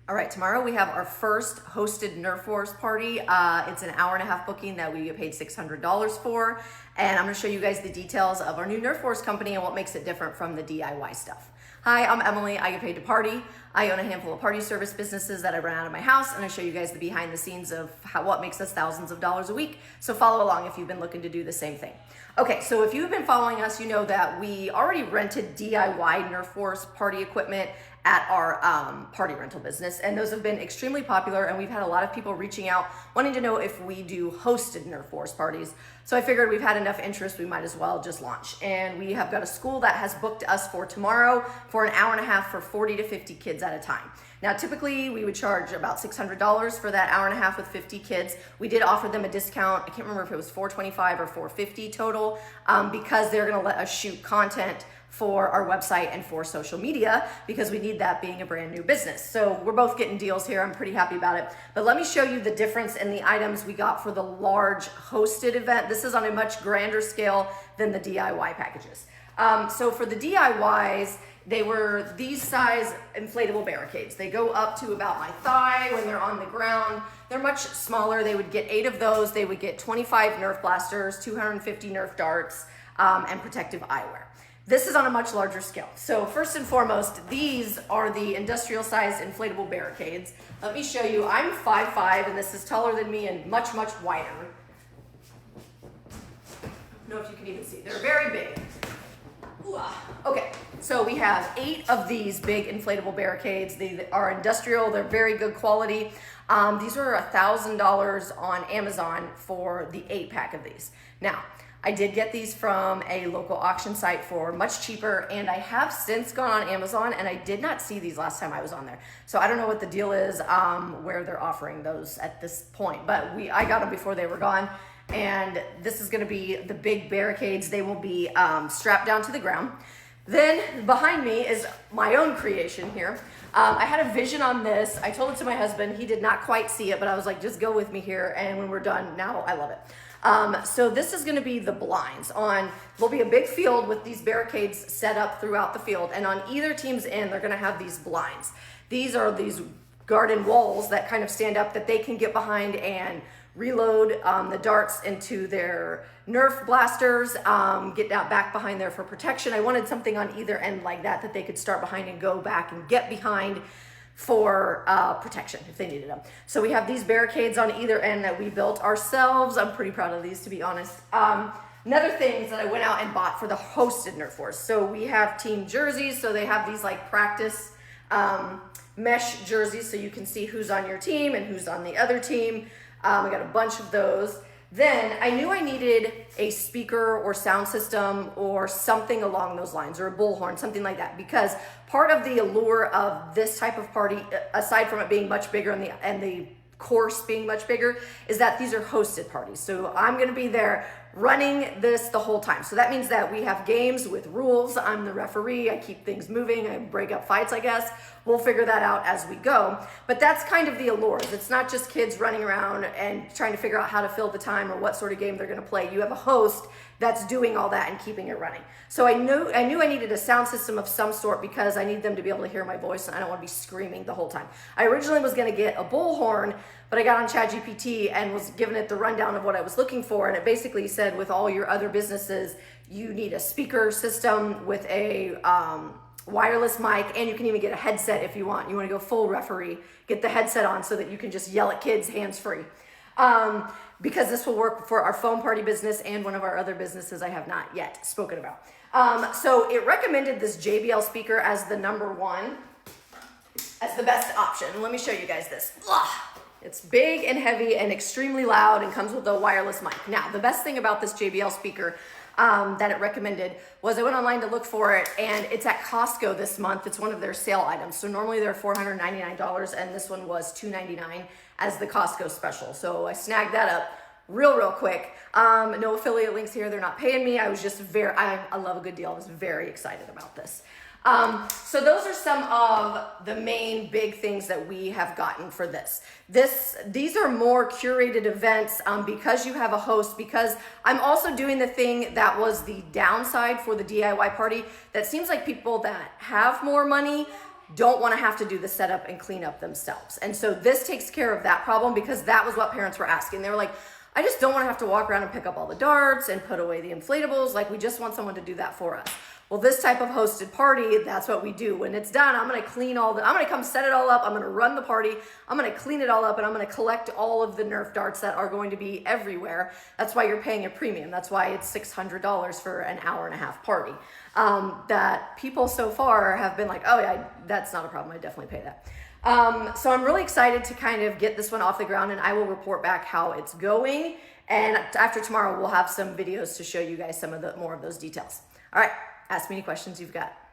All right, tomorrow we have our first hosted Nerf Wars party. It's an hour-and-a-half booking that we get paid $600 for. And I'm gonna show you guys the details of our new Nerf Wars company and what makes it different from the DIY stuff. Hi, I'm Emily, I get paid to party. I own a handful of party service businesses that I run out of my house, and I show you guys the behind the scenes of what makes us thousands of dollars a week. So follow along if you've been looking to do the same thing. Okay, so if you've been following us, you know that we already rented DIY Nerf Wars party equipment at our party rental business, and those have been extremely popular, and we've had a lot of people reaching out wanting to know if we do hosted Nerf Wars parties. So I figured we've had enough interest, we might as well just launch. And we have got a school that has booked us for tomorrow for an hour and a half for 40 to 50 kids at a time. Now, typically we would charge about $600 for that hour and a half with 50 kids. We did offer them a discount. I can't remember if it was $425 or $450 total, because they're gonna let us shoot content for our website and for social media, because we need that being a brand new business. So we're both getting deals here. I'm pretty happy about it. But let me show you the difference in the items we got for the large hosted event. This is on a much grander scale than the DIY packages. So for the DIYs, they were these size inflatable barricades. They go up to about my thigh when they're on the ground. They're much smaller. They would get 8 of those. They would get 25 Nerf blasters, 250 Nerf darts, and protective eyewear. This is on a much larger scale. So first and foremost, these are the industrial sized inflatable barricades. Let me show you. I'm 5'5", and this is taller than me and much, much wider. I don't know if you can even see. They're very big. Okay, so we have 8 of these big inflatable barricades. They are industrial, they're very good quality. These were $1,000 on Amazon for the 8-pack of these. Now, I did get these from a local auction site for much cheaper, and I have since gone on Amazon, and I did not see these last time I was on there. So I don't know what the deal is, where they're offering those at this point, but I got them before they were gone. And this is gonna be the big barricades. They will be strapped down to the ground. Then behind me is my own creation here. I had a vision on this. I told it to my husband. He did not quite see it, but I was like, just go with me here. And when we're done, now I love it. So this is gonna be the blinds. There'll be a big field with these barricades set up throughout the field. And on either team's end, they're gonna have these blinds. These are these garden walls that kind of stand up that they can get behind and reload the darts into their Nerf blasters, get down back behind there for protection. I wanted something on either end like that they could start behind and go back and get behind for protection if they needed them. So we have these barricades on either end that we built ourselves. I'm pretty proud of these, to be honest. Another thing is that I went out and bought for the hosted Nerf Wars. So we have team jerseys, so they have these like practice mesh jerseys so you can see who's on your team and who's on the other team. I got a bunch of those. Then I knew I needed a speaker or sound system or something along those lines, or a bullhorn, something like that, because part of the allure of this type of party, aside from it being much bigger and the course being much bigger, is that these are hosted parties. So I'm gonna be there running this the whole time. So that means that we have games with rules. I'm the referee, I keep things moving, I break up fights, I guess. We'll figure that out as we go. But that's kind of the allure. It's not just kids running around and trying to figure out how to fill the time or what sort of game they're gonna play. You have a host that's doing all that and keeping it running. So I knew I needed a sound system of some sort because I need them to be able to hear my voice, and I don't want to be screaming the whole time. I originally was going to get a bullhorn, but I got on ChatGPT and was given it the rundown of what I was looking for, and it basically said with all your other businesses, you need a speaker system with a wireless mic, and you can even get a headset if you want. You want to go full referee, get the headset on so that you can just yell at kids hands-free. Because this will work for our foam party business and one of our other businesses I have not yet spoken about. So it recommended this JBL speaker as the #1, as the best option. Let me show you guys this. It's big and heavy and extremely loud and comes with a wireless mic. Now, the best thing about this JBL speaker that it recommended was I went online to look for it, and it's at Costco this month. It's one of their sale items. So normally they're $499, and this one was $299 as the Costco special. So I snagged that up real quick. No affiliate links here. They're not paying me. I was just I love a good deal. I was very excited about this. So those are some of the main big things that we have gotten for this. These are more curated events because you have a host, because I'm also doing the thing that was the downside for the DIY party that seems like people that have more money don't want to have to do the setup and clean up themselves. And so this takes care of that problem, because that was what parents were asking. They were like, I just don't want to have to walk around and pick up all the darts and put away the inflatables. Like, we just want someone to do that for us. Well, this type of hosted party, that's what we do. When it's done, I'm going to I'm going to come set it all up. I'm going to run the party. I'm going to clean it all up, and I'm going to collect all of the Nerf darts that are going to be everywhere. That's why you're paying a premium. That's why it's $600 for an hour and a half party. That people so far have been like, oh yeah, that's not a problem. I definitely pay that. So I'm really excited to kind of get this one off the ground, and I will report back how it's going. And after tomorrow, we'll have some videos to show you guys some of more of those details. All right. Ask me any questions you've got.